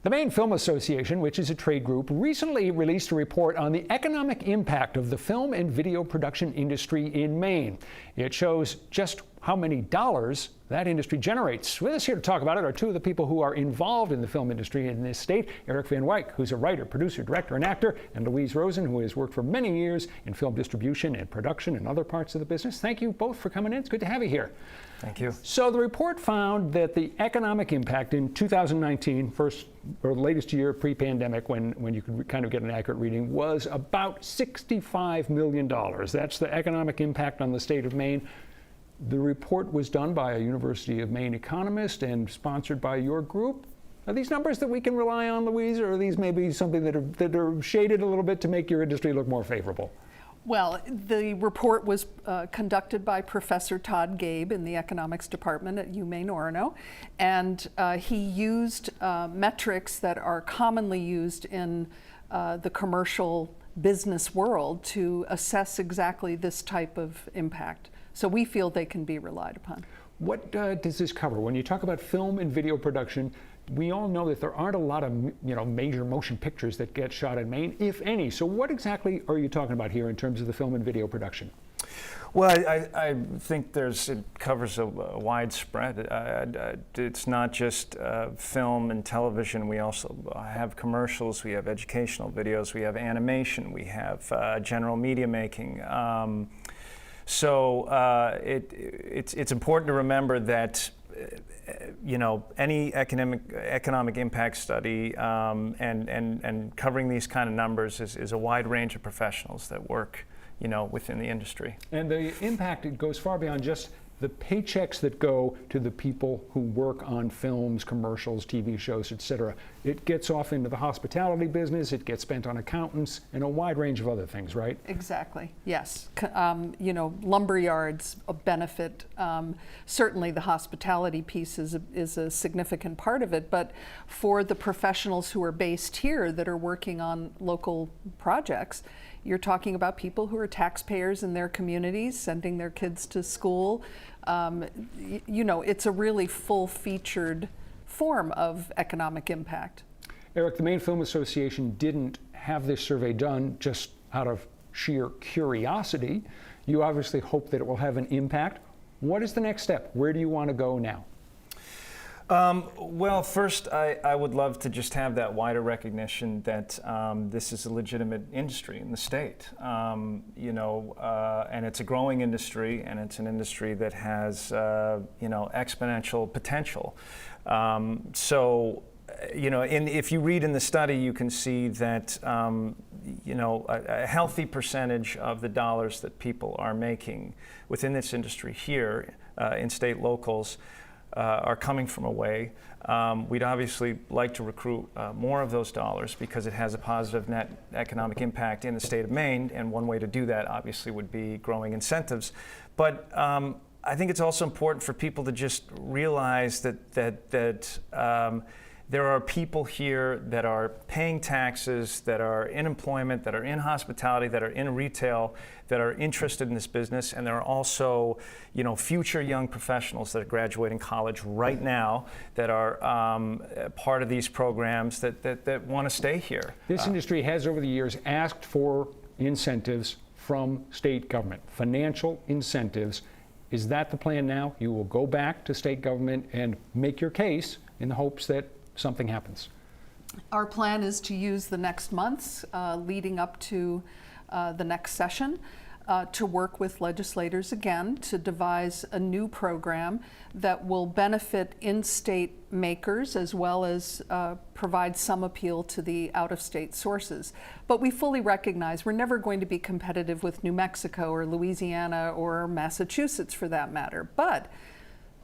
The Maine Film Association, which is a trade group, recently released a report on the economic impact of the film and video production industry in Maine. It shows just how many dollars that industry generates. With us here to talk about it are two of the people who are involved in the film industry in this state, Eric Van Wyck, who's a writer, producer, director, and actor, and Louise Rosen, who has worked for many years in film distribution and production and other parts of the business. Thank you both for coming in. It's good to have you here. Thank you. So the report found that the economic impact in 2019, or the latest year pre-pandemic when you could kind of get an accurate reading, was about $65 million. That's the economic impact on the state of Maine. The report was done by a University of Maine economist and sponsored by your group. Are these numbers that we can rely on, Louise, or are these maybe something that are shaded a little bit to make your industry look more favorable? Well, the report was conducted by Professor Todd Gabe in the economics department at UMaine Orono, and he used metrics that are commonly used in the commercial business world to assess exactly this type of impact. So we feel they can be relied upon. What does this cover? When you talk about film and video production, we all know that there aren't a lot of major motion pictures that get shot in Maine, if any. So what exactly are you talking about here in terms of the film and video production? Well, I think it covers a wide spread. It's not just film and television. We also have commercials, we have educational videos, we have animation, we have general media making. So it's important to remember that any economic impact study and covering these kind of numbers is a wide range of professionals that work within the industry. And the impact, it goes far beyond just the paychecks that go to the people who work on films, commercials, TV shows, etc. It gets off into the hospitality business, it gets spent on accountants, and a wide range of other things, right? Exactly, yes. Lumber yards benefit. Certainly the hospitality piece is a significant part of it, but for the professionals who are based here that are working on local projects, you're talking about people who are taxpayers in their communities, sending their kids to school. It's a really full-featured form of economic impact. Eric, the Maine Film Association didn't have this survey done just out of sheer curiosity. You obviously hope that it will have an impact. What is the next step? Where do you want to go now? Well, first, I would love to just have that wider recognition that this is a legitimate industry in the state, and it's a growing industry, and it's an industry that has, exponential potential. If you read in the study, you can see that, a healthy percentage of the dollars that people are making within this industry here in state locals are coming from away. We'd obviously like to recruit more of those dollars because it has a positive net economic impact in the state of Maine, and one way to do that obviously would be growing incentives. But I think it's also important for people to just realize that there are people here that are paying taxes, that are in employment, that are in hospitality, that are in retail, that are interested in this business, and there are also, future young professionals that are graduating college right now that are part of these programs that want to stay here. This industry has over the years asked for incentives from state government, financial incentives. Is that the plan now? You will go back to state government and make your case in the hopes that something happens? Our plan is to use the next months leading up to the next session to work with legislators again to devise a new program that will benefit in-state makers as well as provide some appeal to the out-of-state sources. But we fully recognize we're never going to be competitive with New Mexico or Louisiana or Massachusetts for that matter. But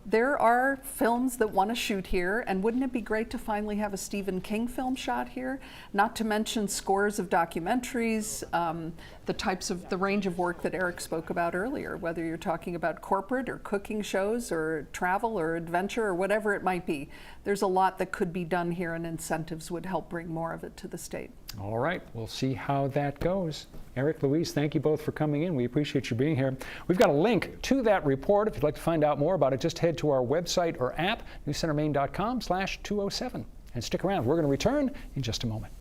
there are films that want to shoot here, and wouldn't it be great to finally have a Stephen King film shot here? Not to mention scores of documentaries, the range of work that Eric spoke about earlier, whether you're talking about corporate or cooking shows or travel or adventure or whatever it might be. There's a lot that could be done here, and incentives would help bring more of it to the state. All right, we'll see how that goes. Eric, Louise, thank you both for coming in. We appreciate you being here. We've got a link to that report. If you'd like to find out more about it, just head to our website or app, newscentermaine.com/207. And stick around. We're going to return in just a moment.